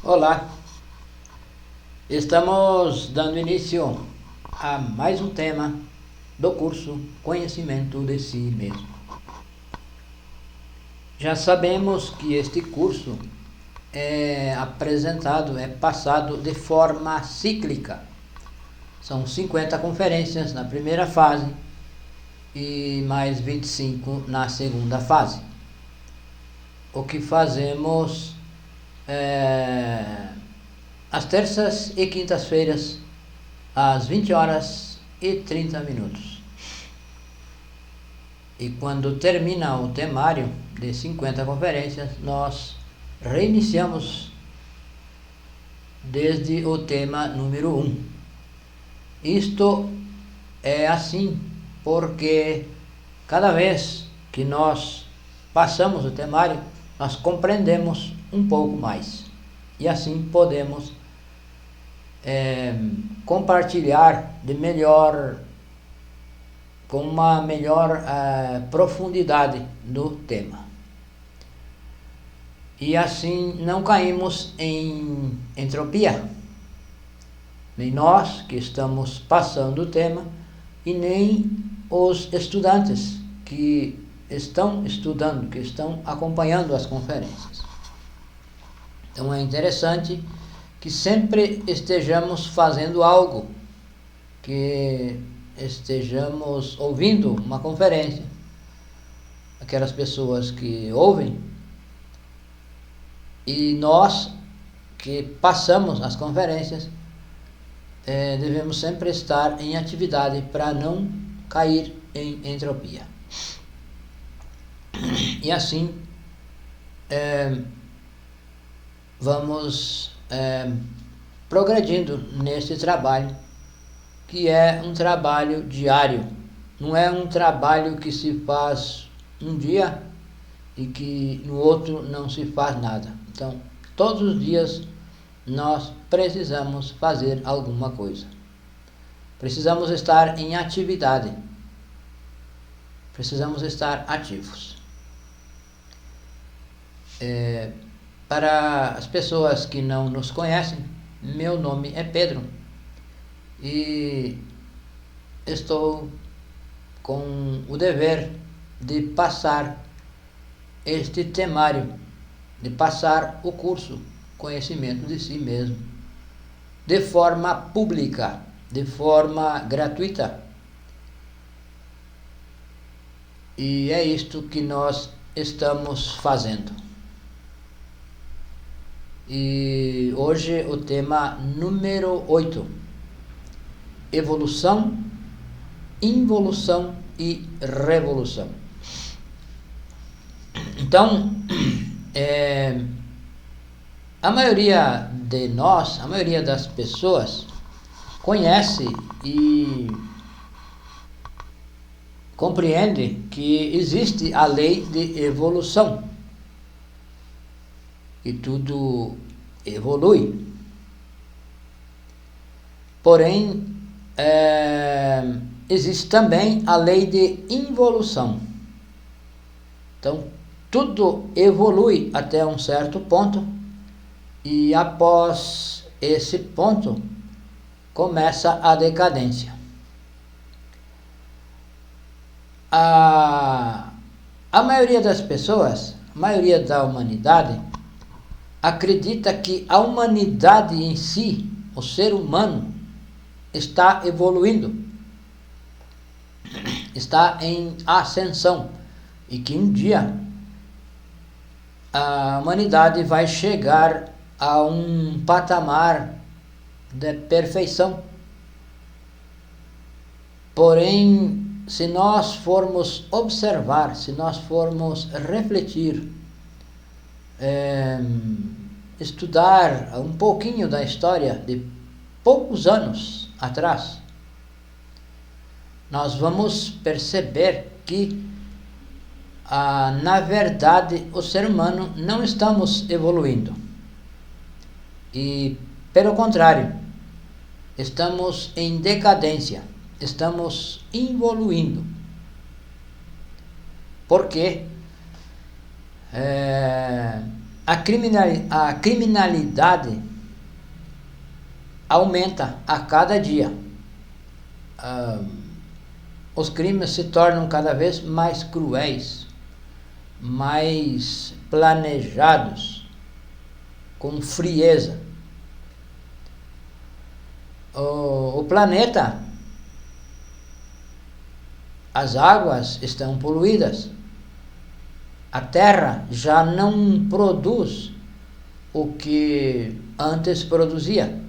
Olá, estamos dando início a mais um tema do curso Conhecimento de Si Mesmo. Já sabemos que este curso é passado de forma cíclica. São 50 conferências na primeira fase e mais 25 na segunda fase. O que fazemos às terças e quintas-feiras, às 20 horas e 30 minutos. E quando termina o temário de 50 conferências, nós reiniciamos desde o tema número 1. Isto é assim porque cada vez que nós passamos o temário, nós compreendemos um pouco mais. E assim podemos compartilhar com uma melhor profundidade do tema. E assim não caímos em entropia, nem nós que estamos passando o tema e nem os estudantes que estão estudando, que estão acompanhando as conferências. Então é interessante que sempre estejamos fazendo algo, que estejamos ouvindo uma conferência. Aquelas pessoas que ouvem e nós que passamos as conferências devemos sempre estar em atividade para não cair em entropia. E assim vamos progredindo nesse trabalho, que é um trabalho diário. Não é um trabalho que se faz um dia e que no outro não se faz nada. Então, todos os dias nós precisamos fazer alguma coisa. Precisamos estar em atividade. Precisamos estar ativos. Para as pessoas que não nos conhecem, meu nome é Pedro e estou com o dever de passar este temário, de passar o curso Conhecimento de Si Mesmo, de forma pública, de forma gratuita. E é isto que nós estamos fazendo. E hoje o tema número 8, evolução, involução e revolução. Então, a maioria de nós, a maioria das pessoas conhece e compreende que existe a lei de evolução, que tudo evolui. Porém, existe também a lei de involução. Então, tudo evolui até um certo ponto e após esse ponto começa a decadência. A maioria das pessoas, a maioria da humanidade, acredita que a humanidade em si, o ser humano, está evoluindo, está em ascensão e que um dia a humanidade vai chegar a um patamar de perfeição. Porém, se nós formos observar, se nós formos refletir, estudar um pouquinho da história de poucos anos atrás, nós vamos perceber que na verdade o ser humano não estamos evoluindo e, pelo contrário, estamos em decadência, estamos involuindo. Por quê? a criminalidade aumenta a cada dia. Os crimes se tornam cada vez mais cruéis, mais planejados, com frieza. O planeta, as águas estão poluídas. A Terra já não produz o que antes produzia.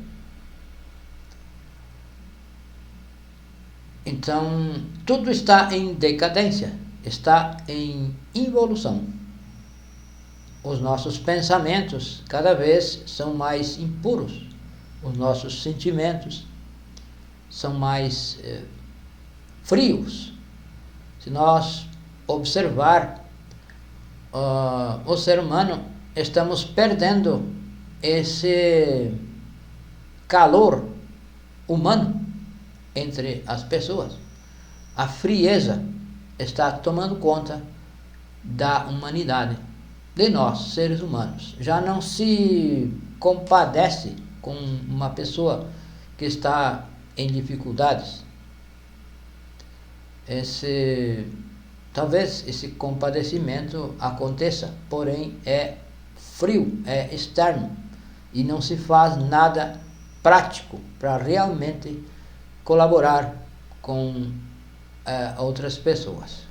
Então, tudo está em decadência, está em involução. Os nossos pensamentos cada vez são mais impuros, os nossos sentimentos são mais frios. Se nós observar o ser humano, estamos perdendo esse calor humano entre as pessoas. A frieza está tomando conta da humanidade, de nós, seres humanos. Já não se compadece com uma pessoa que está em dificuldades. Talvez esse compadecimento aconteça, porém é frio, é externo, e não se faz nada prático para realmente colaborar com outras pessoas.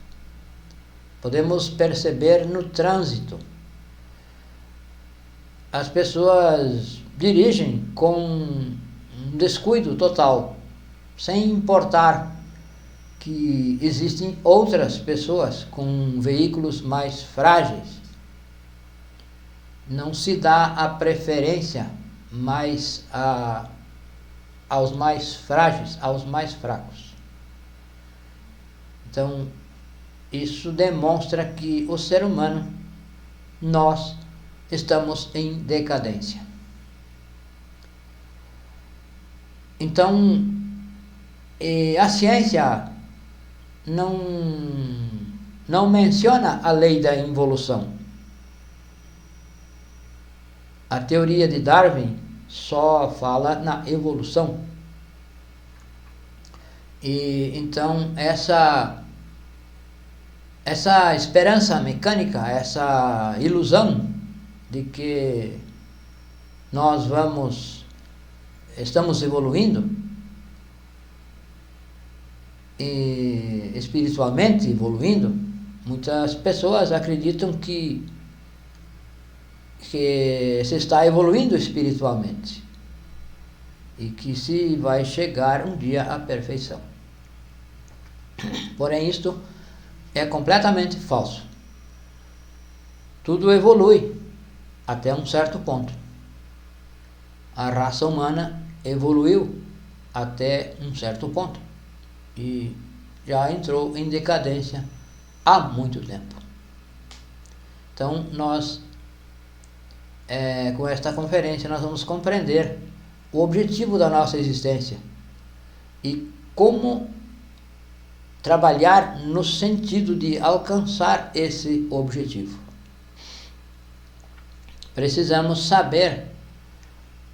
Podemos perceber no trânsito. As pessoas dirigem com um descuido total, sem importar que existem outras pessoas com veículos mais frágeis. Não se dá a preferência mais aos mais frágeis, aos mais fracos. Então, isso demonstra que o ser humano, nós estamos em decadência. Então, a ciência não menciona a lei da involução. A teoria de Darwin só fala na evolução. E então essa esperança mecânica, essa ilusão de que nós estamos evoluindo, e espiritualmente evoluindo, muitas pessoas acreditam que se está evoluindo espiritualmente e que se vai chegar um dia à perfeição. Porém, isto é completamente falso. Tudo evolui até um certo ponto. A raça humana evoluiu até um certo ponto e já entrou em decadência há muito tempo. Então, nós com esta conferência nós vamos compreender o objetivo da nossa existência e como trabalhar no sentido de alcançar esse objetivo. Precisamos saber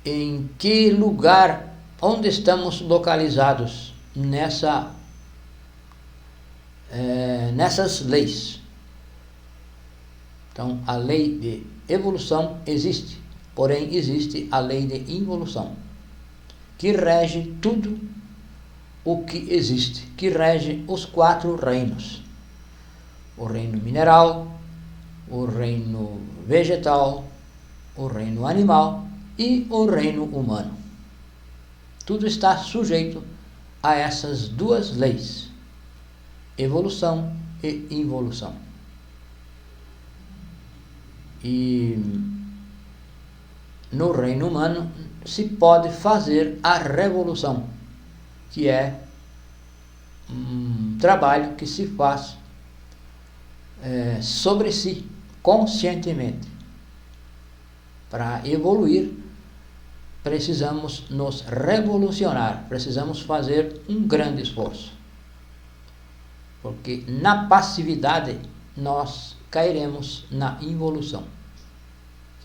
em que lugar, onde estamos localizados nessas leis. Então, a lei de evolução existe, porém existe a lei de involução, que rege tudo o que existe, que rege os 4 reinos: o reino mineral, o reino vegetal, o reino animal e o reino humano. Tudo está sujeito a essas 2 leis, evolução e involução. E no reino humano se pode fazer a revolução, que é um trabalho que se faz sobre si, conscientemente. Para evoluir, precisamos nos revolucionar, precisamos fazer um grande esforço. Porque na passividade nós cairemos na involução,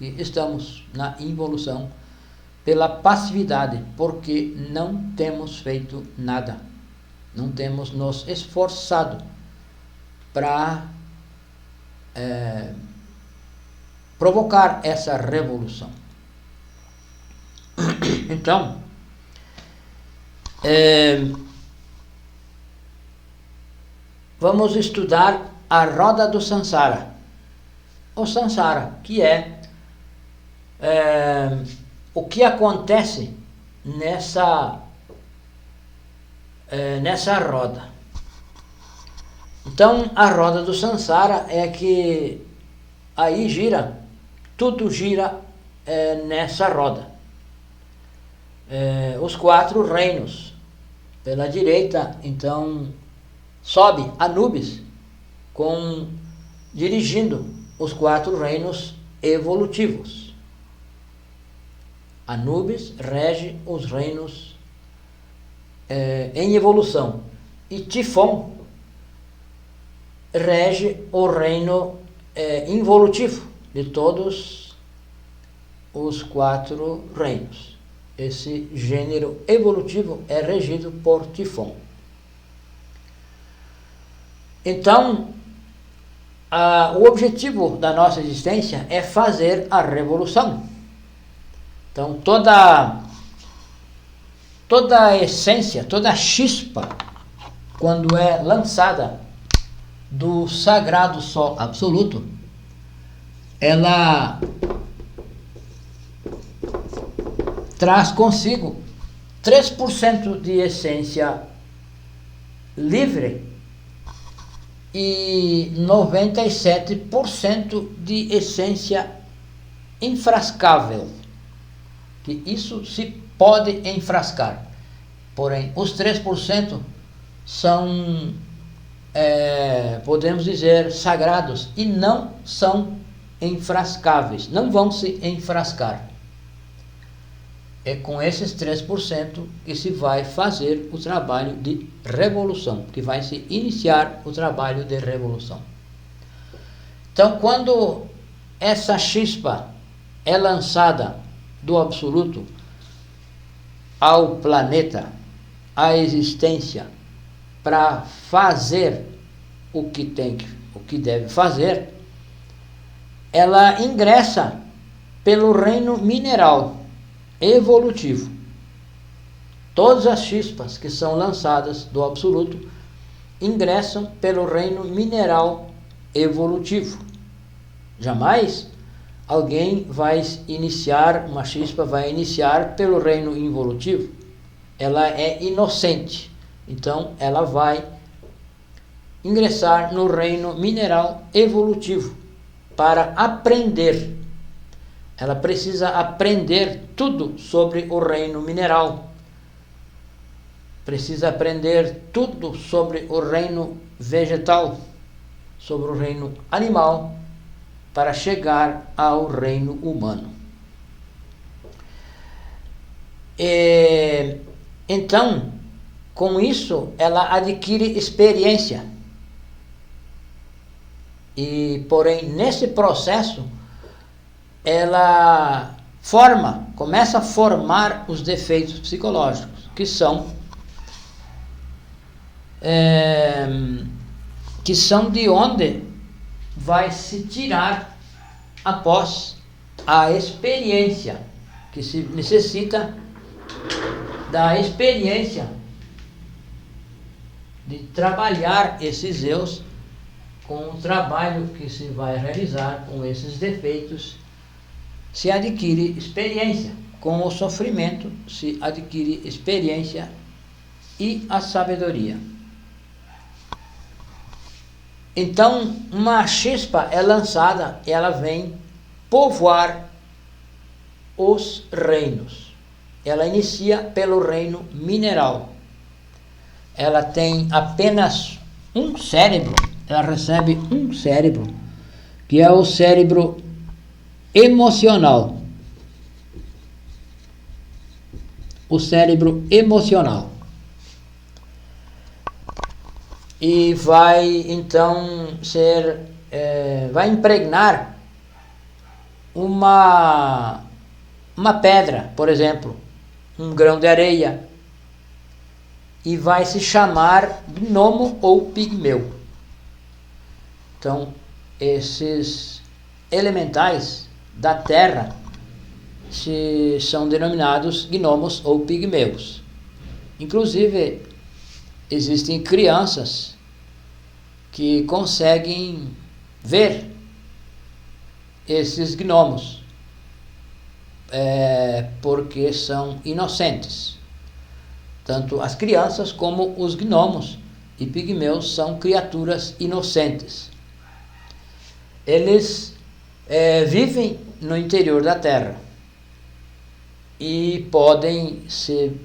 que estamos na involução pela passividade, porque não temos feito nada, não temos nos esforçado para provocar essa revolução. Então, vamos estudar a roda do Sansara. O Sansara, que é o que acontece nessa roda. Então, a roda do Sansara é que aí gira, tudo gira nessa roda. Os 4 reinos. Pela direita, então, sobe Anubis, dirigindo os 4 reinos evolutivos. Anubis rege os reinos em evolução. E Tifon rege o reino involutivo de todos os 4 reinos. Esse gênero evolutivo é regido por Tifon. Então, o objetivo da nossa existência é fazer a revolução. Então, toda a essência, toda a chispa, quando é lançada do sagrado Sol absoluto, ela traz consigo 3% de essência livre e 97% de essência enfrascável, que isso se pode enfrascar. Porém, os 3% são, podemos dizer, sagrados e não são enfrascáveis, não vão se enfrascar. É com esses 3% que se vai fazer o trabalho de revolução, que vai se iniciar o trabalho de revolução. Então, quando essa chispa é lançada do absoluto ao planeta, à existência, para fazer o que deve fazer, ela ingressa pelo reino mineral evolutivo. Todas as chispas que são lançadas do absoluto ingressam pelo reino mineral evolutivo. Jamais alguém vai iniciar, uma chispa vai iniciar pelo reino involutivo. Ela é inocente, então ela vai ingressar no reino mineral evolutivo para aprender. Ela precisa aprender tudo sobre o reino mineral. Precisa aprender tudo sobre o reino vegetal, sobre o reino animal, para chegar ao reino humano. Então, com isso, ela adquire experiência. E, porém, nesse processo, ela começa a formar os defeitos psicológicos, que são de onde vai se tirar após a experiência, que se necessita da experiência de trabalhar esses eus com o trabalho que se vai realizar com esses defeitos. Se adquire experiência. Com o sofrimento se adquire experiência e a sabedoria. Então, uma chispa é lançada e ela vem povoar os reinos. Ela inicia pelo reino mineral. Ela tem apenas um cérebro. Ela recebe um cérebro, que é o cérebro emocional. O cérebro emocional. E vai então vai impregnar uma pedra, por exemplo, um grão de areia, e vai se chamar gnomo ou pigmeu. Então, esses elementais da terra são denominados gnomos ou pigmeus. Inclusive, existem crianças que conseguem ver esses gnomos, porque são inocentes. Tanto as crianças como os gnomos e pigmeus são criaturas inocentes. Eles vivem no interior da terra e podem se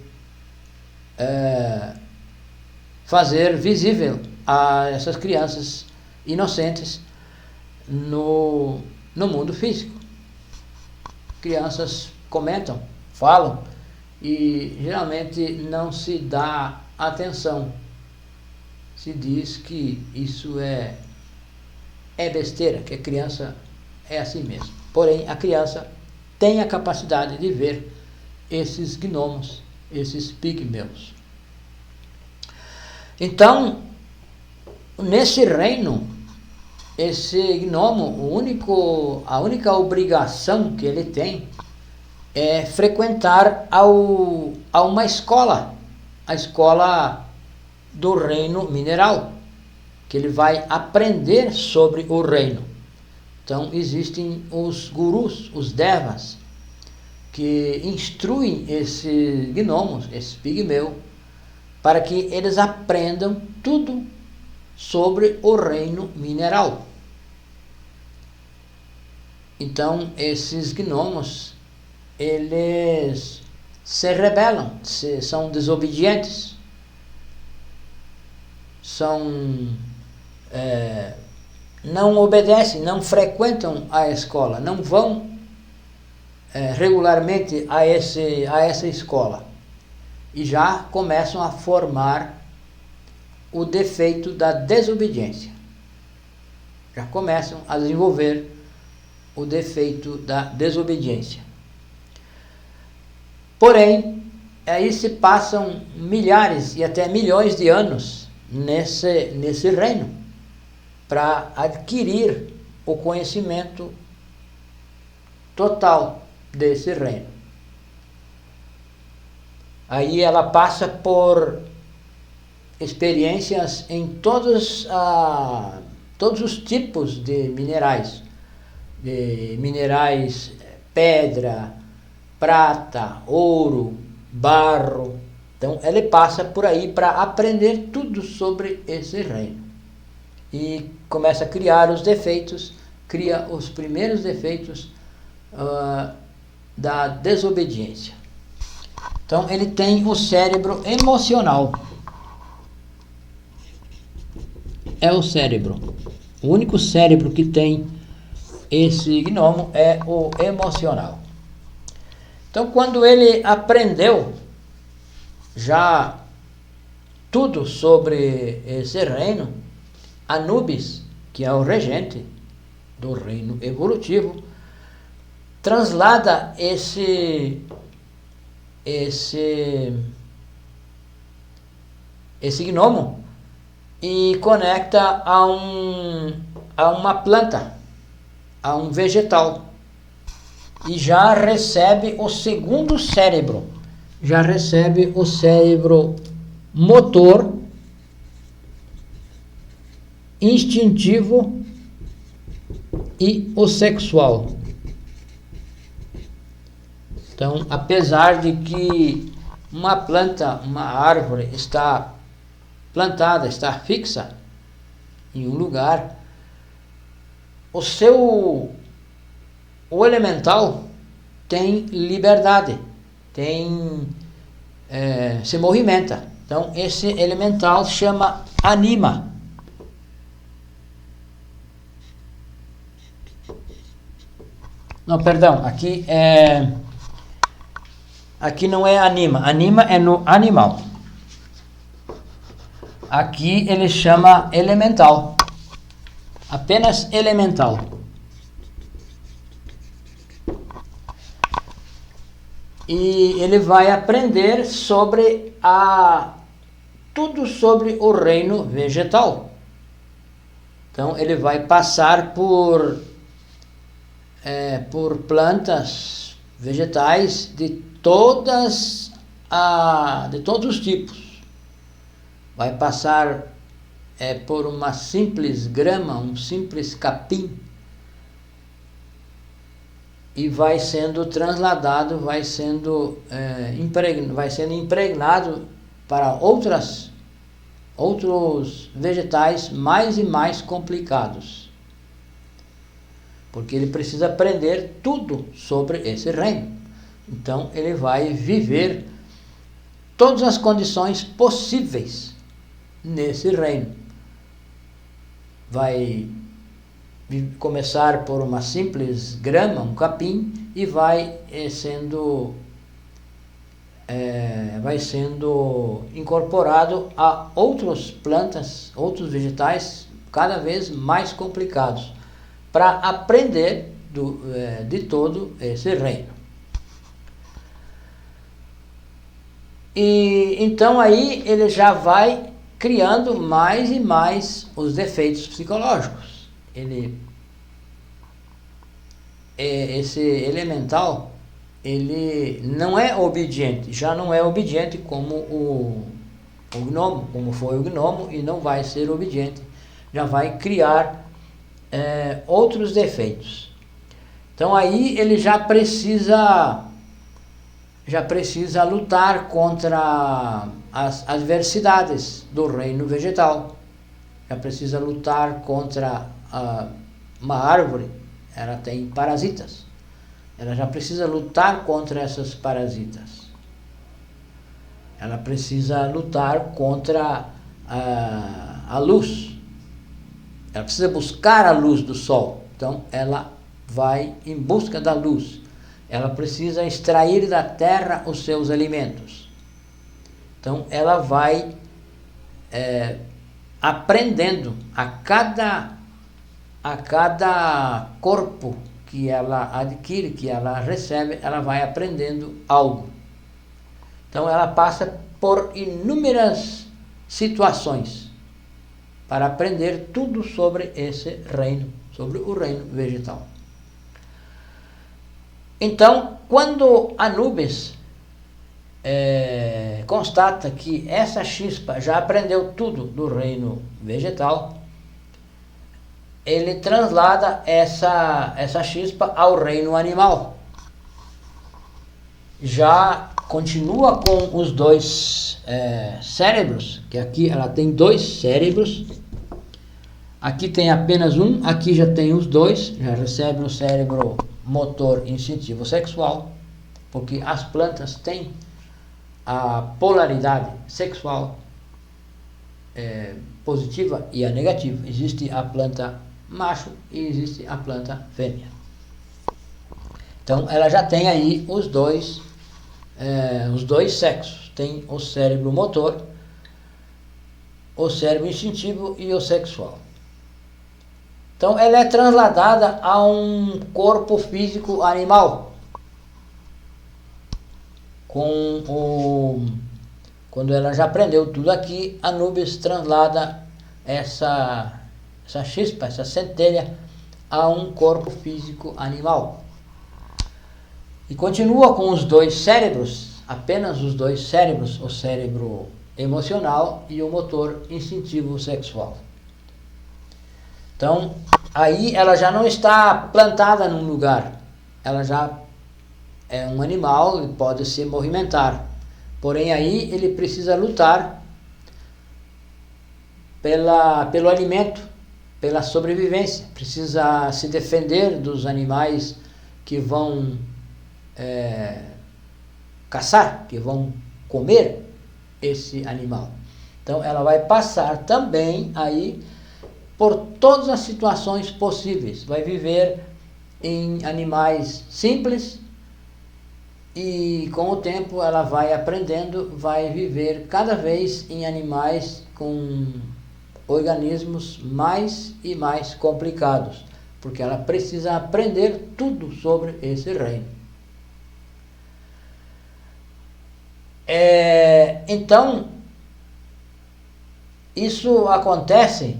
fazer visível a essas crianças inocentes no mundo físico. Crianças comentam, falam, e geralmente não se dá atenção. Se diz que isso é besteira, que a criança é assim mesmo. Porém, a criança tem a capacidade de ver esses gnomos, esses pigmeus. Então, nesse reino, esse gnomo, a única obrigação que ele tem é frequentar a uma escola, a escola do reino mineral, que ele vai aprender sobre o reino. Então existem os gurus, os devas, que instruem esses gnomos, esse pigmeu, para que eles aprendam tudo sobre o reino mineral. Então esses gnomos, eles se rebelam, são desobedientes, não obedecem, não frequentam a escola, não vão regularmente a essa escola, e já começam a formar o defeito da desobediência. Já começam a desenvolver o defeito da desobediência. Porém, aí se passam milhares e até milhões de anos nesse reino para adquirir o conhecimento total desse reino. Aí ela passa por experiências em todos os tipos de minerais, pedra, prata, ouro, barro. Então ele passa por aí para aprender tudo sobre esse reino e começa a criar os defeitos, cria os primeiros defeitos da desobediência. Então ele tem o cérebro emocional. É o cérebro. O único cérebro que tem esse gnomo é o emocional. Então, quando ele aprendeu já tudo sobre esse reino, Anubis, que é o regente do reino evolutivo, translada esse gnomo e conecta a uma planta, a um vegetal, e já recebe o segundo cérebro, já recebe o cérebro motor, instintivo e o sexual. Então, apesar de que uma planta, uma árvore está plantada, está fixa em um lugar, o elemental tem liberdade, se movimenta. Então esse elemental chama anima. Não, perdão, aqui não é anima é no animal. Aqui ele chama elemental, apenas elemental. e ele vai aprender tudo sobre o reino vegetal. Então ele vai passar por plantas vegetais de todos os tipos. Vai passar por uma simples grama, um simples capim, e vai sendo transladado, vai sendo impregnado para outros vegetais mais e mais complicados, porque ele precisa aprender tudo sobre esse reino. Então ele vai viver todas as condições possíveis nesse reino. Vai começar por uma simples grama, um capim, e vai sendo incorporado a outras plantas, outros vegetais cada vez mais complicados, para aprender de todo esse reino. E então aí ele já vai criando mais e mais os defeitos psicológicos. Esse elemental, ele não é obediente, já não é obediente como o gnomo, como foi o gnomo, e não vai ser obediente, já vai criar outros defeitos. Então aí ele já precisa lutar contra as adversidades do reino vegetal, já precisa lutar contra uma árvore, ela tem parasitas, ela já precisa lutar contra essas parasitas, ela precisa lutar contra a luz, ela precisa buscar a luz do sol, então ela vai em busca da luz, ela precisa extrair da terra os seus alimentos, então ela vai aprendendo a cada corpo que ela adquire, que ela recebe, ela vai aprendendo algo. Então ela passa por inúmeras situações para aprender tudo sobre esse reino, sobre o reino vegetal. Então, quando Anubis constata que essa chispa já aprendeu tudo do reino vegetal, ele translada essa chispa ao reino animal. Já continua com os dois cérebros, que aqui ela tem 2 cérebros, aqui tem apenas um, aqui já tem os 2, já recebe o cérebro motor instintivo sexual, porque as plantas têm a polaridade sexual positiva e a negativa. Existe a planta macho e existe a planta fêmea. Então ela já tem aí os dois sexos. Tem o cérebro motor, o cérebro instintivo e o sexual. Então ela é transladada a um corpo físico animal. Quando ela já aprendeu tudo aqui, Anubis translada essa chispa, essa centelha, a um corpo físico animal. E continua com os 2 cérebros, apenas os 2 cérebros, o cérebro emocional e o motor instintivo sexual. Então, aí ela já não está plantada num lugar, ela já é um animal e pode se movimentar. Porém, aí ele precisa lutar pelo alimento, pela sobrevivência, precisa se defender dos animais que vão caçar, que vão comer esse animal. Então ela vai passar também aí por todas as situações possíveis, vai viver em animais simples e com o tempo ela vai aprendendo, vai viver cada vez em animais com organismos mais e mais complicados, porque ela precisa aprender tudo sobre esse reino. Então, isso acontece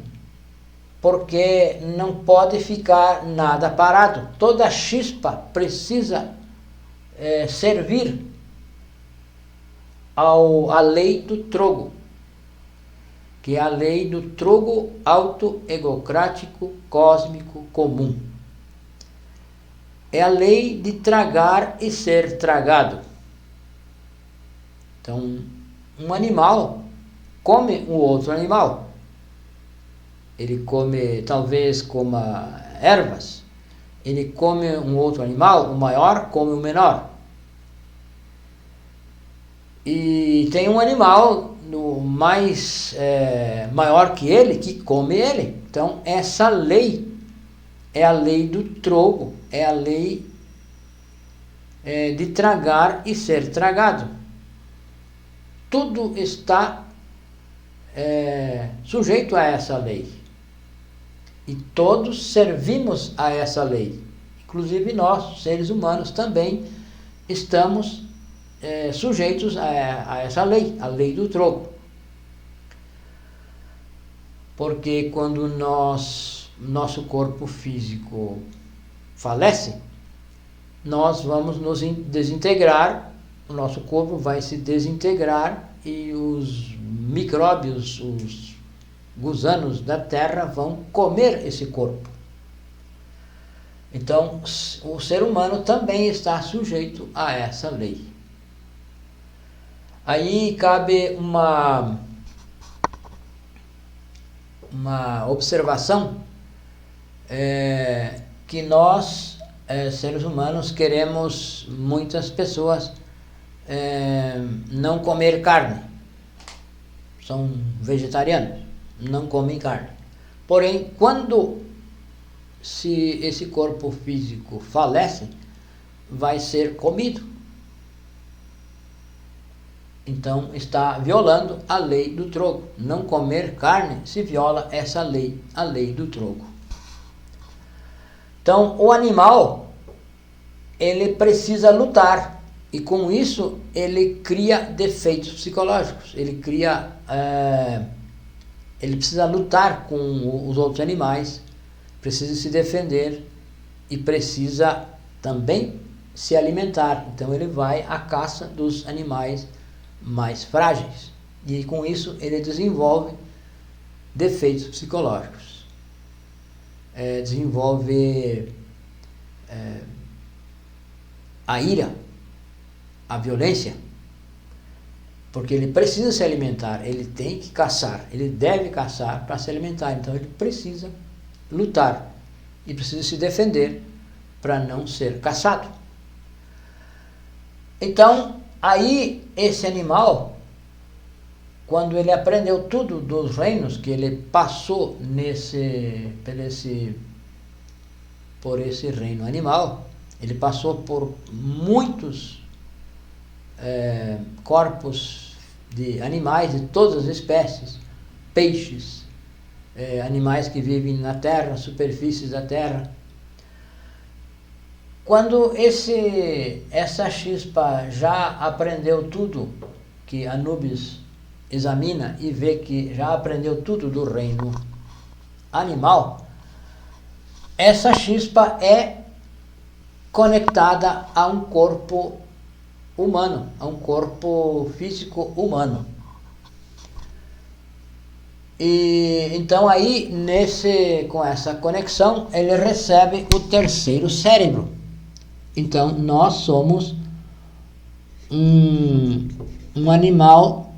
porque não pode ficar nada parado. Toda chispa precisa servir à lei do trogo, que é a lei do trogo autoegocrático cósmico comum. É a lei de tragar e ser tragado. Então, um animal come um outro animal. Ele come, talvez coma ervas. Ele come um outro animal, o maior come o menor. E tem um animal maior que ele, que come ele. Então, essa lei é a lei do trogo, é a lei de tragar e ser tragado. Tudo está sujeito a essa lei. E todos servimos a essa lei. Inclusive nós, seres humanos, também estamos sujeitos a essa lei, a lei do trogo. Porque quando nosso corpo físico falece, nós vamos nos desintegrar, o nosso corpo vai se desintegrar e os micróbios, os gusanos da terra vão comer esse corpo. Então, o ser humano também está sujeito a essa lei. Aí cabe uma observação que nós, seres humanos, queremos, muitas pessoas, não comer carne. São vegetarianos, não comem carne. Porém, se esse corpo físico falece, vai ser comido. Então está violando a lei do trogo. Não comer carne se viola essa lei, a lei do trogo. Então o animal, ele precisa lutar, e com isso ele cria defeitos psicológicos. Ele precisa lutar com os outros animais, precisa se defender e precisa também se alimentar. Então ele vai à caça dos animais mais frágeis, e com isso ele desenvolve defeitos psicológicos, desenvolve a ira, a violência, porque ele precisa se alimentar, ele tem que caçar, ele deve caçar para se alimentar. Então ele precisa lutar e precisa se defender para não ser caçado. Então aí esse animal, quando ele aprendeu tudo dos reinos que ele passou por esse reino animal, ele passou por muitos corpos de animais de todas as espécies, peixes, animais que vivem na terra, superfícies da terra. Quando essa chispa já aprendeu tudo, que Anubis examina e vê que já aprendeu tudo do reino animal, essa chispa é conectada a um corpo humano, a um corpo físico humano. E então aí, com essa conexão, ele recebe o terceiro cérebro. Então nós somos um animal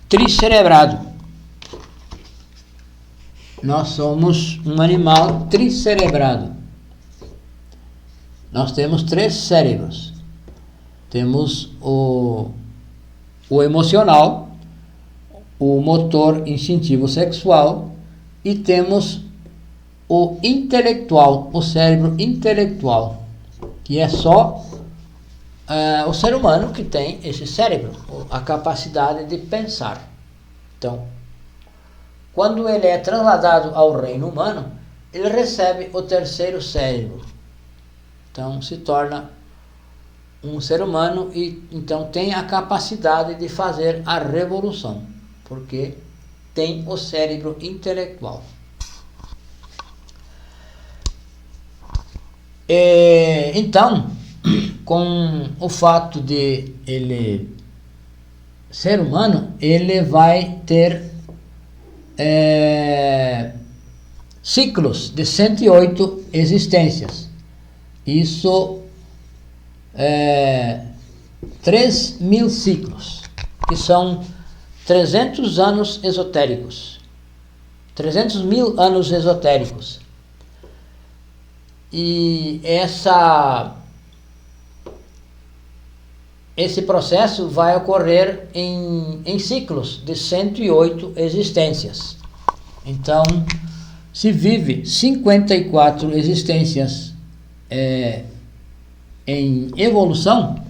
tricerebrado. Nós somos um animal tricerebrado. Nós temos 3 cérebros. Temos o emocional, o motor instintivo sexual, e temos o intelectual, o cérebro intelectual, que é só o ser humano que tem esse cérebro, a capacidade de pensar. Então, quando ele é trasladado ao reino humano, ele recebe o terceiro cérebro. Então se torna um ser humano e então tem a capacidade de fazer a revolução, porque tem o cérebro intelectual. Então, com o fato de ele ser humano, ele vai ter ciclos de 108 existências. Isso 3.000 ciclos, que são 300 anos esotéricos, 300.000 anos esotéricos. E esse processo vai ocorrer em ciclos de 108 existências. Então, se vive 54 existências em evolução,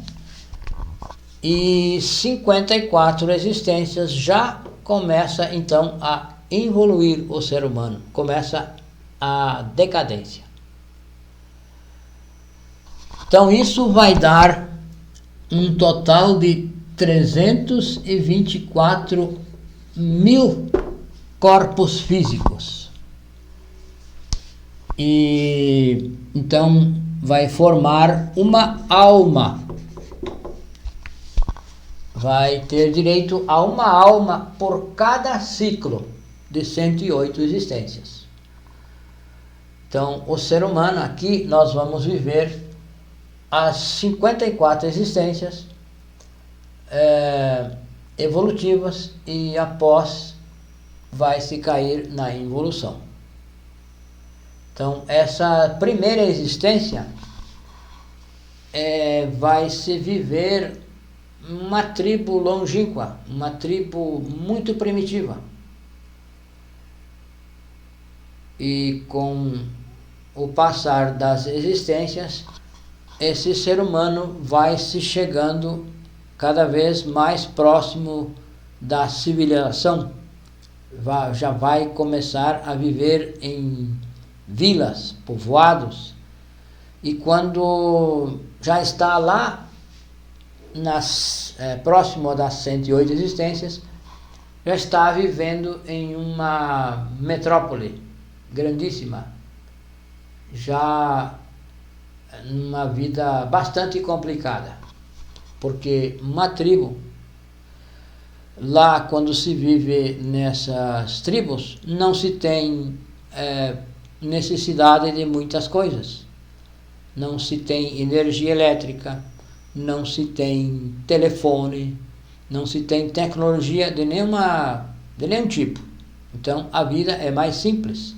e 54 existências já começa então a evoluir o ser humano, começa a decadência. Então isso vai dar um total de 324.000 corpos físicos. E então vai formar uma alma. Vai ter direito a uma alma por cada ciclo de 108 existências. Então, o ser humano aqui, nós vamos viver as 54 existências evolutivas e após vai se cair na involução. Então, essa primeira existência vai se viver uma tribo longínqua, uma tribo muito primitiva. E com o passar das existências, esse ser humano vai se chegando cada vez mais próximo da civilização, já vai começar a viver em vilas, povoados, e quando já está lá, próximo das 108 existências, já está vivendo em uma metrópole grandíssima, já numa vida bastante complicada, porque uma tribo, lá quando se vive nessas tribos, não se tem necessidade de muitas coisas, não se tem energia elétrica, não se tem telefone, não se tem tecnologia de nenhum tipo. Então a vida é mais simples.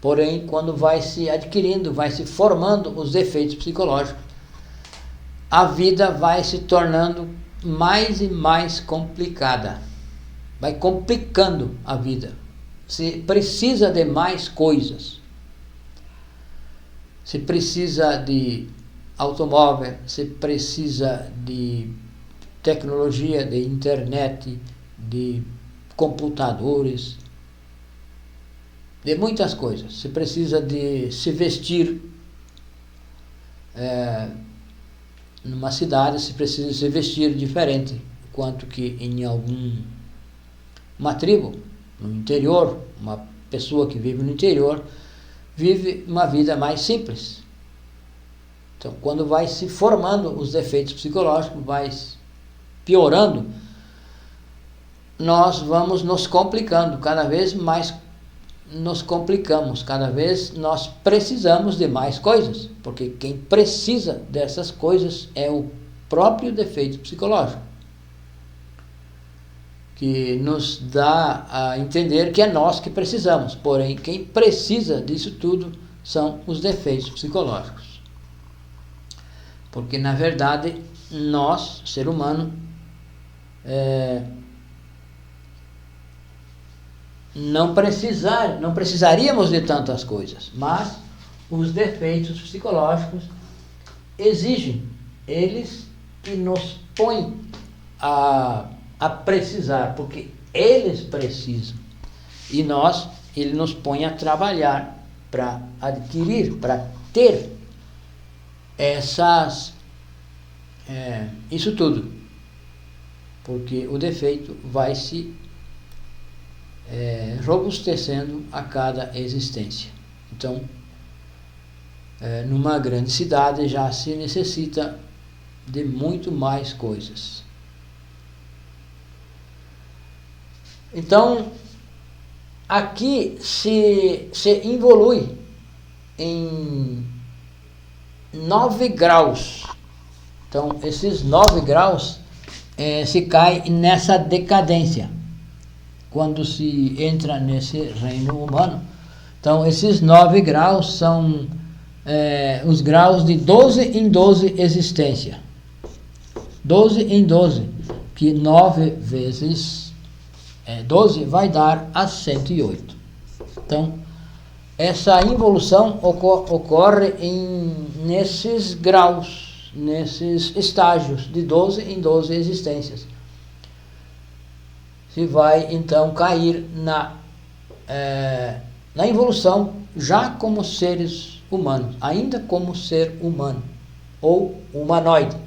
Porém, quando vai se adquirindo, vai se formando os defeitos psicológicos, a vida vai se tornando mais e mais complicada. Vai complicando a vida. Se precisa de mais coisas. Se precisa de automóvel, se precisa de tecnologia, de internet, de computadores, de muitas coisas. Se precisa de se vestir numa cidade, se precisa se vestir diferente, quanto que em uma tribo, no interior, uma pessoa que vive no interior, vive uma vida mais simples. Então, quando vai se formando os defeitos psicológicos, vai piorando, nós vamos nos complicando, cada vez mais nos complicamos, cada vez nós precisamos de mais coisas, porque quem precisa dessas coisas é o próprio defeito psicológico, que nos dá a entender que é nós que precisamos, porém quem precisa disso tudo são os defeitos psicológicos. Porque, na verdade, nós, ser humano, não precisaríamos de tantas coisas, mas os defeitos psicológicos exigem, eles que nos põem a precisar, porque eles precisam, e ele nos põe a trabalhar para adquirir, para ter isso tudo, porque o defeito vai se robustecendo a cada existência. Então, numa grande cidade já se necessita de muito mais coisas. Então, aqui se evolui em 9 graus. Então, esses 9 graus se cai nessa decadência quando se entra nesse reino humano. Então, esses 9 graus são os graus de 12 em 12 existência. 12 em 12, que 9 vezes 12 vai dar a 108. Então, essa involução ocorre nesses graus, nesses estágios de 12 em 12 existências. Se vai então cair na evolução já como seres humanos, ainda como ser humano ou humanoide.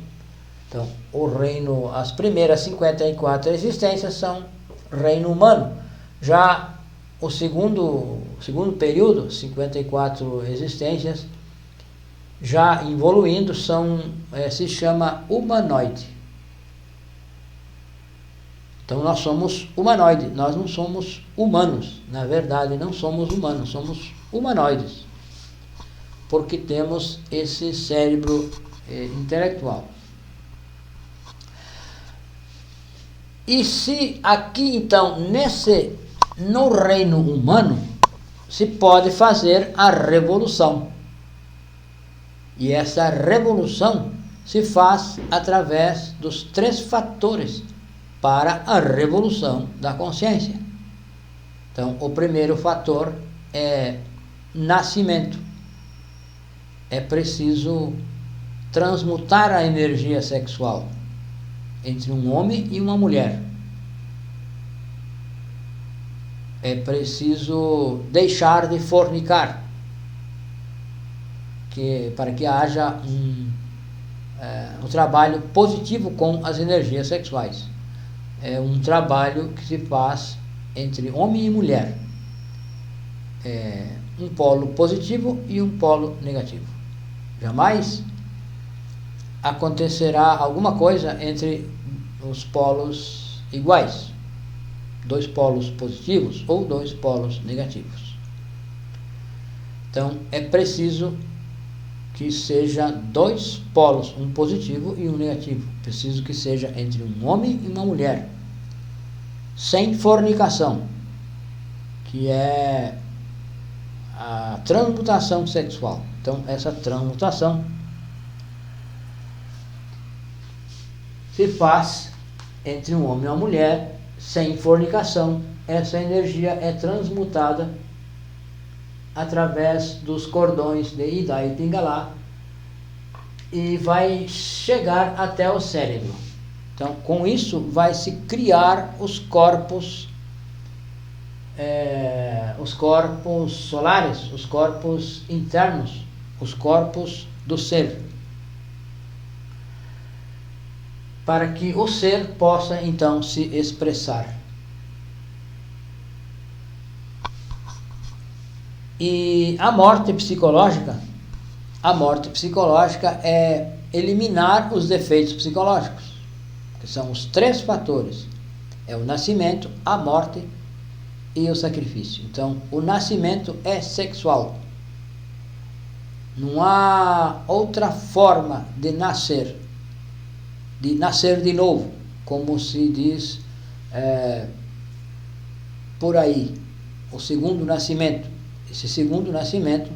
Então, o reino, as primeiras 54 existências são reino humano. Já o segundo período, 54 existências, já evoluindo, se chama humanoide. Então nós somos humanoide, nós não somos humanos. Na verdade, não somos humanos, somos humanoides, porque temos esse cérebro intelectual. E se aqui então, no reino humano, se pode fazer a revolução. E essa revolução se faz através dos 3 fatores para a revolução da consciência. Então, o primeiro fator é nascimento. É preciso transmutar a energia sexual entre um homem e uma mulher. É preciso deixar de fornicar, para que haja um trabalho positivo com as energias sexuais. É um trabalho que se faz entre homem e mulher. Um polo positivo e um polo negativo. Jamais acontecerá alguma coisa entre os polos iguais, 2 polos positivos ou 2 polos negativos. Então é preciso que seja 2 polos, um positivo e um negativo. Preciso que seja entre um homem e uma mulher, sem fornicação, que é a transmutação sexual. Então essa transmutação se faz entre um homem e uma mulher, sem fornicação. Essa energia é transmutada através dos cordões de Ida e Pingala e vai chegar até o cérebro. Então, com isso, vai se criar os corpos solares, os corpos internos, os corpos do ser, para que o ser possa então se expressar. E a morte psicológica é eliminar os defeitos psicológicos, que são os 3 fatores: é o nascimento, a morte e o sacrifício. Então, o nascimento é sexual. Não há outra forma de nascer de novo, como se diz por aí, o segundo nascimento. Esse segundo nascimento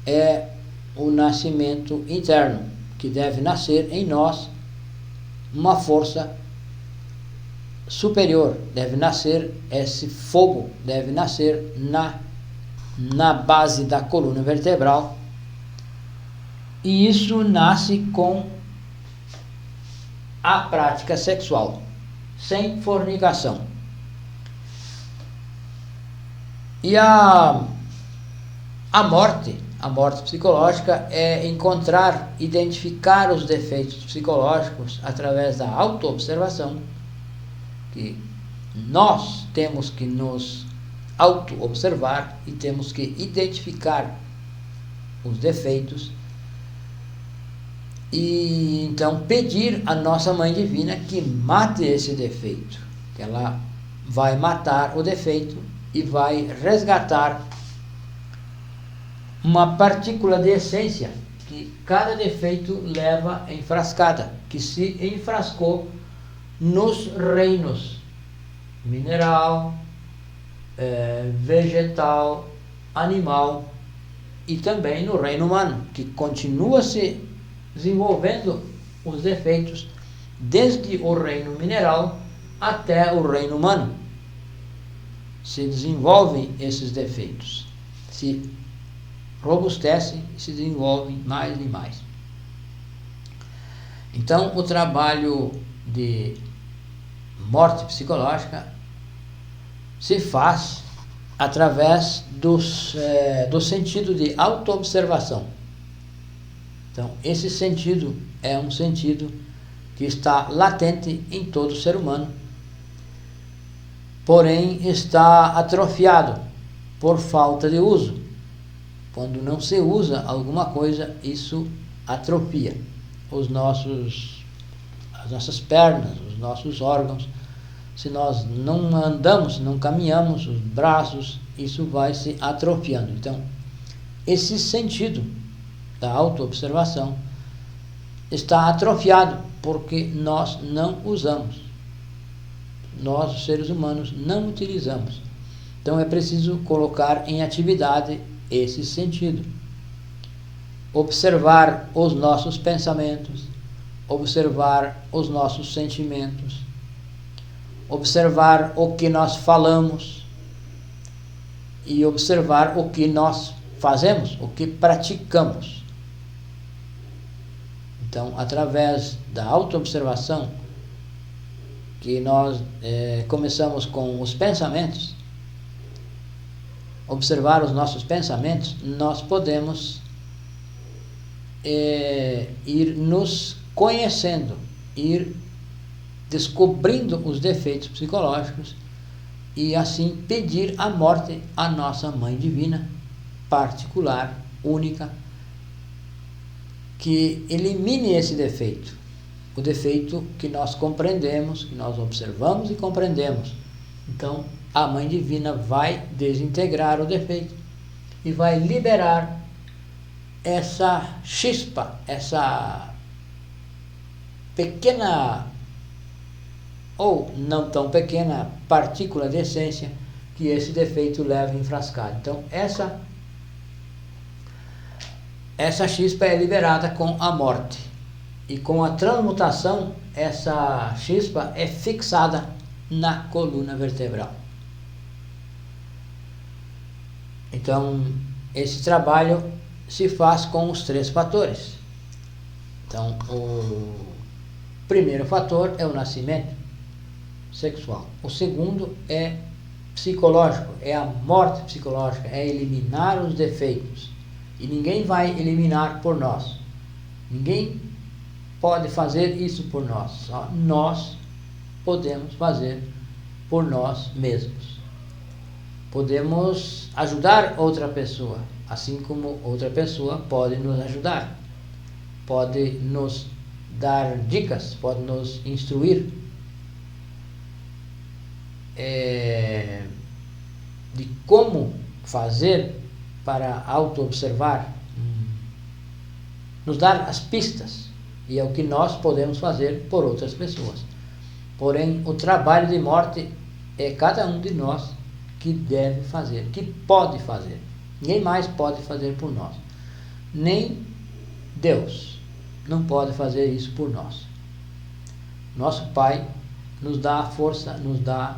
é o nascimento interno, que deve nascer em nós uma força superior, deve nascer esse fogo, deve nascer na base da coluna vertebral, e isso nasce com a prática sexual, sem fornicação. E a a morte psicológica é encontrar, identificar os defeitos psicológicos através da autoobservação, que nós temos que nos auto-observar e temos que identificar os defeitos e então pedir à nossa Mãe Divina que mate esse defeito, que ela vai matar o defeito e vai resgatar uma partícula de essência que cada defeito leva enfrascada, que se enfrascou nos reinos mineral, vegetal, animal e também no reino humano, que continua se desenvolvendo os defeitos desde o reino mineral até o reino humano. Se desenvolvem esses defeitos, se robustecem e se desenvolvem mais e mais. Então, o trabalho de morte psicológica se faz através do sentido de autoobservação. Então, esse sentido é um sentido que está latente em todo ser humano, porém está atrofiado por falta de uso. Quando não se usa alguma coisa, isso atrofia as nossas pernas, os nossos órgãos. Se nós não andamos, não caminhamos, os braços, isso vai se atrofiando. Então, esse sentido da autoobservação está atrofiado porque nós não usamos. Nós, os seres humanos, não utilizamos. Então, é preciso colocar em atividade esse sentido. Observar os nossos pensamentos, observar os nossos sentimentos, observar o que nós falamos e observar o que nós fazemos, o que praticamos. Então, através da autoobservação, que nós começamos com os pensamentos, observar os nossos pensamentos, nós podemos ir nos conhecendo, ir descobrindo os defeitos psicológicos e assim pedir a morte à nossa Mãe Divina, particular, única, que elimine esse defeito, o defeito que nós compreendemos, que nós observamos e compreendemos. Então, a Mãe Divina vai desintegrar o defeito e vai liberar essa chispa, essa pequena ou não tão pequena partícula de essência que esse defeito leva enfrascado. Então, essa chispa é liberada com a morte. E com a transmutação, essa chispa é fixada na coluna vertebral. Então, esse trabalho se faz com os 3 fatores. Então, o primeiro fator é o nascimento sexual. O segundo é psicológico, é a morte psicológica, é eliminar os defeitos. E ninguém vai eliminar por nós. Ninguém pode fazer isso por nós. Só nós podemos fazer por nós mesmos. Podemos ajudar outra pessoa, assim como outra pessoa pode nos ajudar. Pode nos dar dicas, pode nos instruir de como fazer para auto-observar, nos dar as pistas, e é o que nós podemos fazer por outras pessoas. Porém, o trabalho de morte é cada um de nós que deve fazer, que pode fazer. Ninguém mais pode fazer por nós. Nem Deus não pode fazer isso por nós. Nosso Pai nos dá a força, nos dá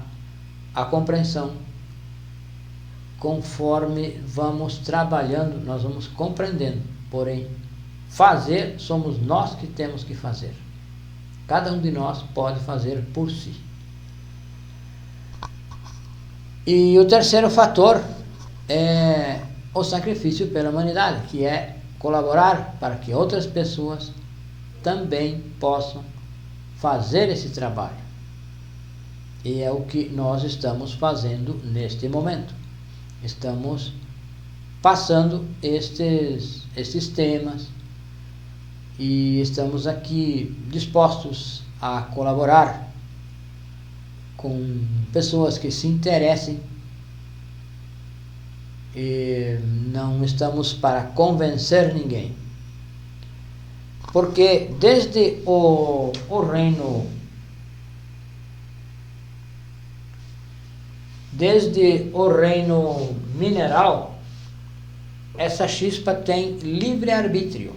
a compreensão. Conforme vamos trabalhando, nós vamos compreendendo. Porém, fazer, somos nós que temos que fazer. Cada um de nós pode fazer por si. E o terceiro fator é o sacrifício pela humanidade, que é colaborar para que outras pessoas também possam fazer esse trabalho. E é o que nós estamos fazendo neste momento. Estamos passando estes temas e estamos aqui dispostos a colaborar com pessoas que se interessem, e não estamos para convencer ninguém, porque desde o reino mineral, essa chispa tem livre-arbítrio,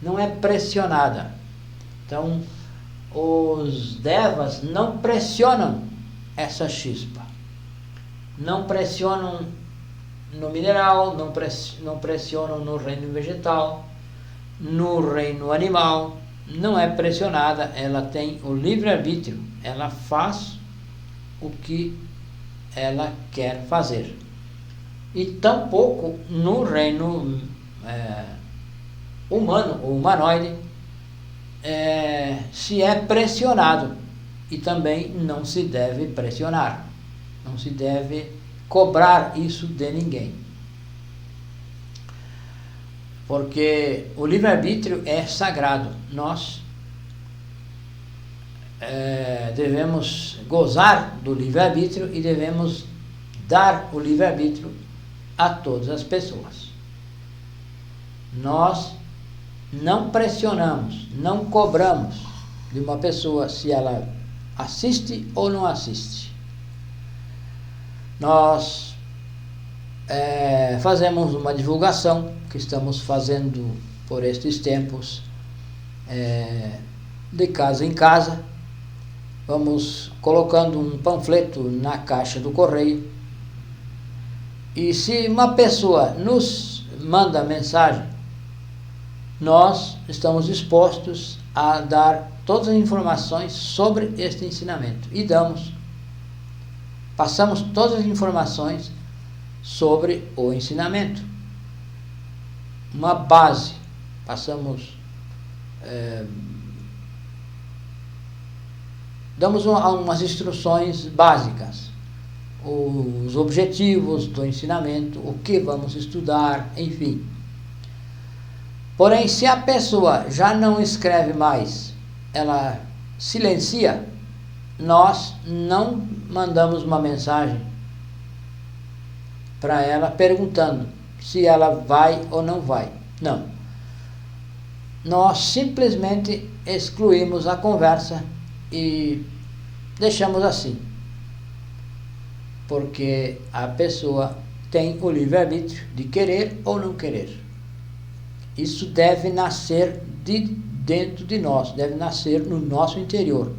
não é pressionada. Então, os devas não pressionam essa chispa, não pressionam no mineral, não pressionam no reino vegetal, no reino animal, não é pressionada, ela tem o livre-arbítrio, ela faz o que ela quer fazer. E tampouco no reino humano, ou humanoide, se é pressionado, e também não se deve pressionar, não se deve cobrar isso de ninguém, porque o livre-arbítrio é sagrado. Nós devemos gozar do livre-arbítrio e devemos dar o livre-arbítrio a todas as pessoas. Nós não pressionamos, não cobramos de uma pessoa se ela assiste ou não assiste. Nós fazemos uma divulgação, que estamos fazendo por estes tempos, de casa em casa. Vamos colocando um panfleto na caixa do correio, e se uma pessoa nos manda mensagem, nós estamos dispostos a dar todas as informações sobre este ensinamento, e passamos todas as informações sobre o ensinamento, uma base, damos umas instruções básicas, os objetivos do ensinamento, o que vamos estudar, enfim. Porém, se a pessoa já não escreve mais, ela silencia, nós não mandamos uma mensagem para ela perguntando se ela vai ou não vai. Não. Nós simplesmente excluímos a conversa e deixamos assim, porque a pessoa tem o livre-arbítrio de querer ou não querer. Isso deve nascer de dentro de nós, deve nascer no nosso interior.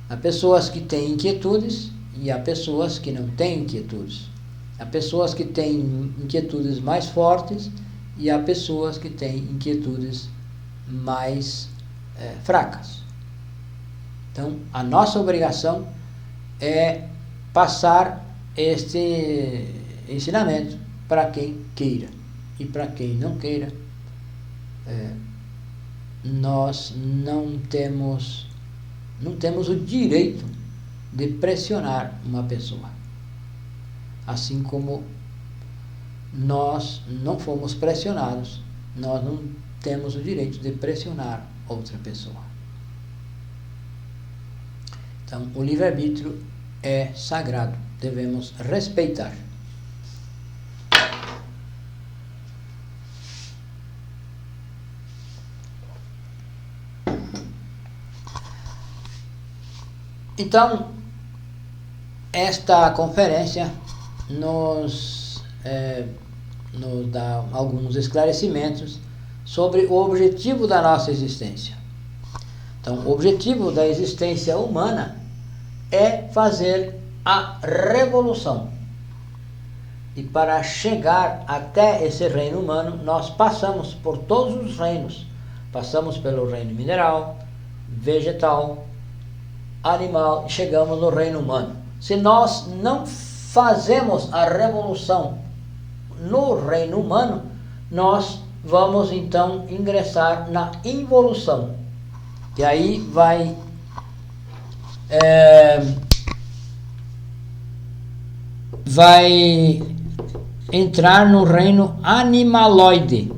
Há pessoas que têm inquietudes e há pessoas que não têm inquietudes. Há pessoas que têm inquietudes mais fortes e há pessoas que têm inquietudes mais fracas. Então, a nossa obrigação é passar este ensinamento para quem queira, e para quem não queira, nós não temos o direito de pressionar uma pessoa, assim como nós não fomos pressionados, nós não temos o direito de pressionar outra pessoa. Então, o livre-arbítrio é sagrado, devemos respeitar. Então, esta conferência nos dá alguns esclarecimentos sobre o objetivo da nossa existência. Então, o objetivo da existência humana é fazer a revolução. E para chegar até esse reino humano, nós passamos por todos os reinos. Passamos pelo reino mineral, vegetal, animal, e chegamos no reino humano. Se nós não fazemos a revolução no reino humano, nós vamos então ingressar na involução. E aí vai entrar no reino animaloide,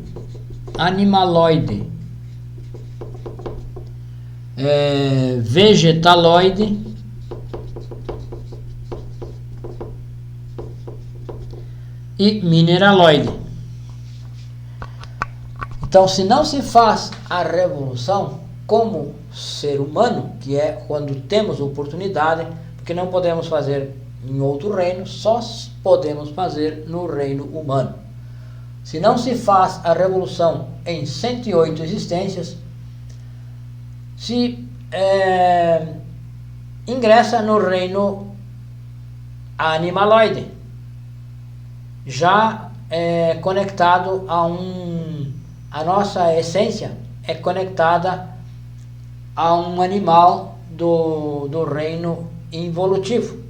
vegetaloide e mineraloide. Então, se não se faz a revolução como ser humano, que é quando temos oportunidade, porque não podemos fazer em outro reino, só podemos fazer no reino humano. Se não se faz a revolução em 108 existências, se ingressa no reino animaloide, já conectado a nossa essência é conectada a um animal do reino involutivo.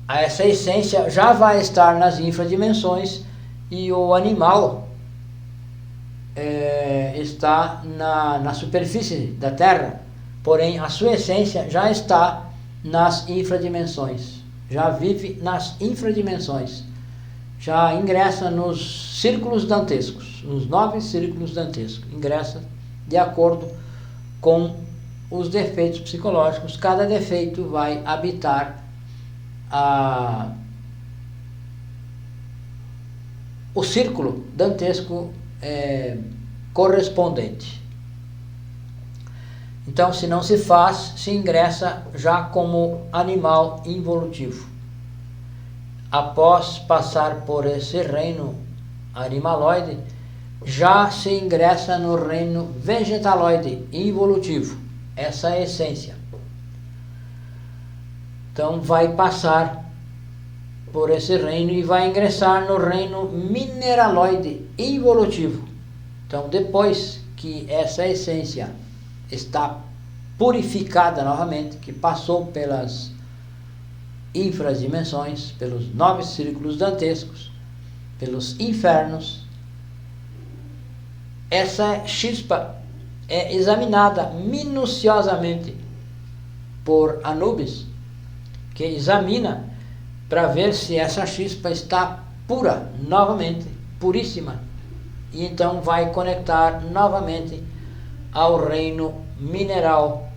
Essa essência já vai estar nas infradimensões e o animal está na superfície da Terra, porém a sua essência já está nas infradimensões, já vive nas infradimensões, já ingressa nos círculos dantescos, nos 9 círculos dantescos, ingressa de acordo com os defeitos psicológicos. Cada defeito vai habitar o círculo dantesco correspondente. Então, se não se faz, se ingressa já como animal involutivo. Após passar por esse reino animaloide, já se ingressa no reino vegetaloide involutivo, essa é a essência. Então vai passar por esse reino e vai ingressar no reino mineraloide involutivo. Então, depois que essa essência está purificada novamente, que passou pelas infradimensões, pelos 9 círculos dantescos, pelos infernos, essa chispa é examinada minuciosamente por Anubis, que examina para ver se essa chispa está pura, novamente, puríssima, e então vai conectar novamente ao reino mineral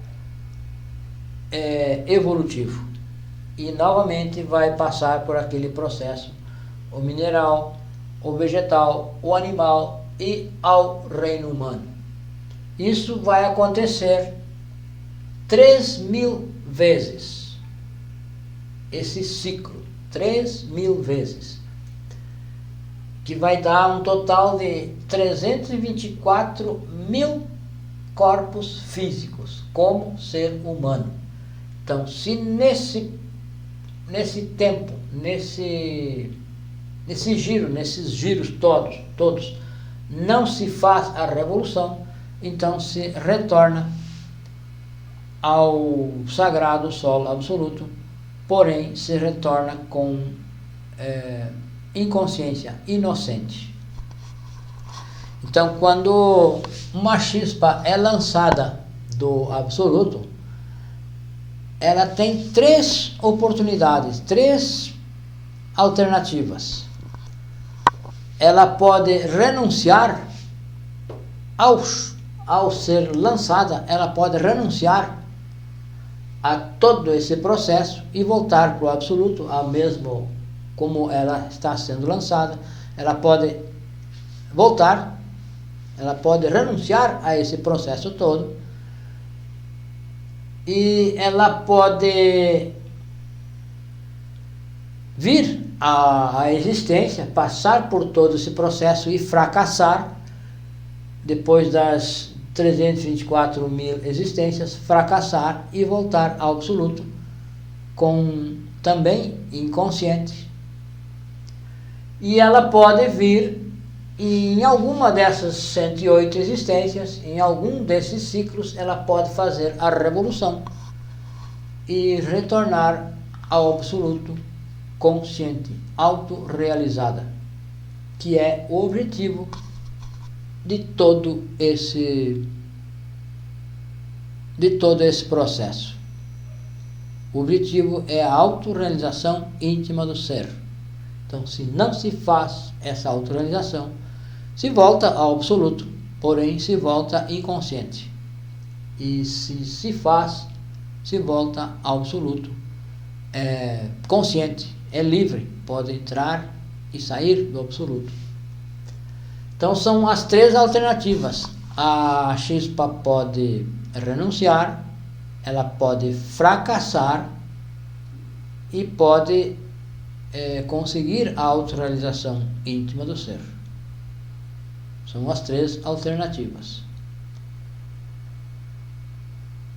evolutivo, e novamente vai passar por aquele processo, o mineral, o vegetal, o animal e ao reino humano. Isso vai acontecer 3.000 vezes, esse ciclo, 3.000 vezes, que vai dar um total de 324.000 corpos físicos como ser humano. Então, se nesse tempo, nesses giros todos, não se faz a revolução, então se retorna ao sagrado solo absoluto, porém se retorna com inconsciência inocente. Então, quando uma chispa é lançada do absoluto, ela tem 3 oportunidades, 3 alternativas. Ela pode renunciar ao ser lançada, ela pode renunciar a todo esse processo e voltar para o absoluto, a mesmo como ela está sendo lançada. Ela pode voltar, ela pode renunciar a esse processo todo, e ela pode vir à existência, passar por todo esse processo e fracassar. Depois das 324.000 existências, fracassar e voltar ao absoluto, com também inconsciente. E ela pode vir em alguma dessas 108 existências, em algum desses ciclos, ela pode fazer a revolução e retornar ao absoluto consciente, autorrealizada, que é o objetivo de todo esse processo. O objetivo é a autorrealização íntima do ser. Então, se não se faz essa autorrealização, se volta ao absoluto, porém se volta inconsciente. E se faz, se volta ao absoluto, consciente, é livre, pode entrar e sair do absoluto. Então são as três alternativas. A chispa pode renunciar, ela pode fracassar e pode conseguir a autorrealização íntima do ser. São as três alternativas.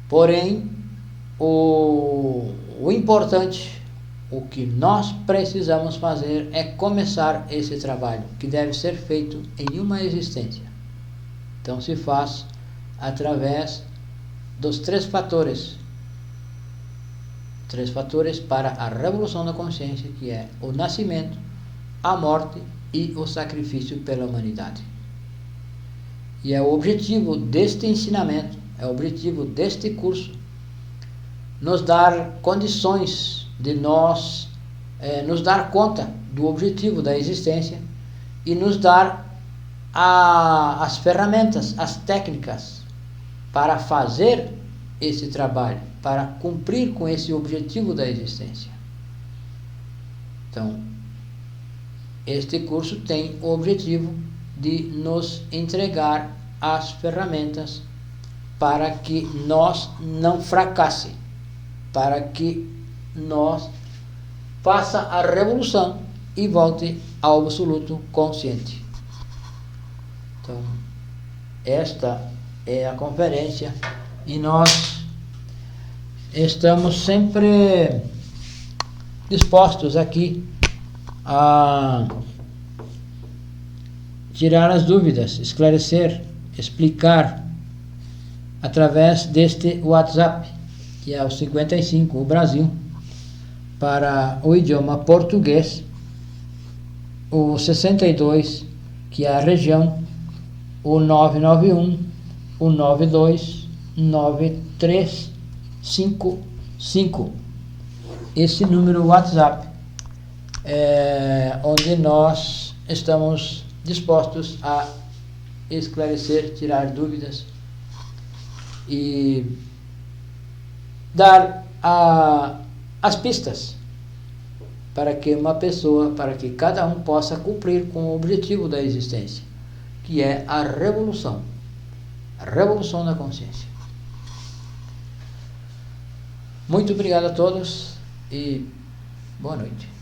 Porém, o importante, o que nós precisamos fazer é começar esse trabalho, que deve ser feito em uma existência. Então se faz através dos três fatores para a revolução da consciência, que é o nascimento, a morte e o sacrifício pela humanidade. E é o objetivo deste ensinamento, é o objetivo deste curso, nos dar condições de nós nos dar conta do objetivo da existência e nos dar as ferramentas, as técnicas para fazer esse trabalho, para cumprir com esse objetivo da existência. Então, este curso tem o objetivo de nos entregar as ferramentas para que nós não fracasse, para que nós faça a revolução e volte ao absoluto consciente. Então, esta é a conferência e nós estamos sempre dispostos aqui a tirar as dúvidas, esclarecer, explicar através deste WhatsApp, que é o 55, o Brasil, para o idioma português, o 62, que é a região, o 991, o 92, 9355. Esse número WhatsApp é onde nós estamos dispostos a esclarecer, tirar dúvidas e dar as pistas para que para que cada um possa cumprir com o objetivo da existência, que é a revolução da consciência. Muito obrigado a todos e boa noite.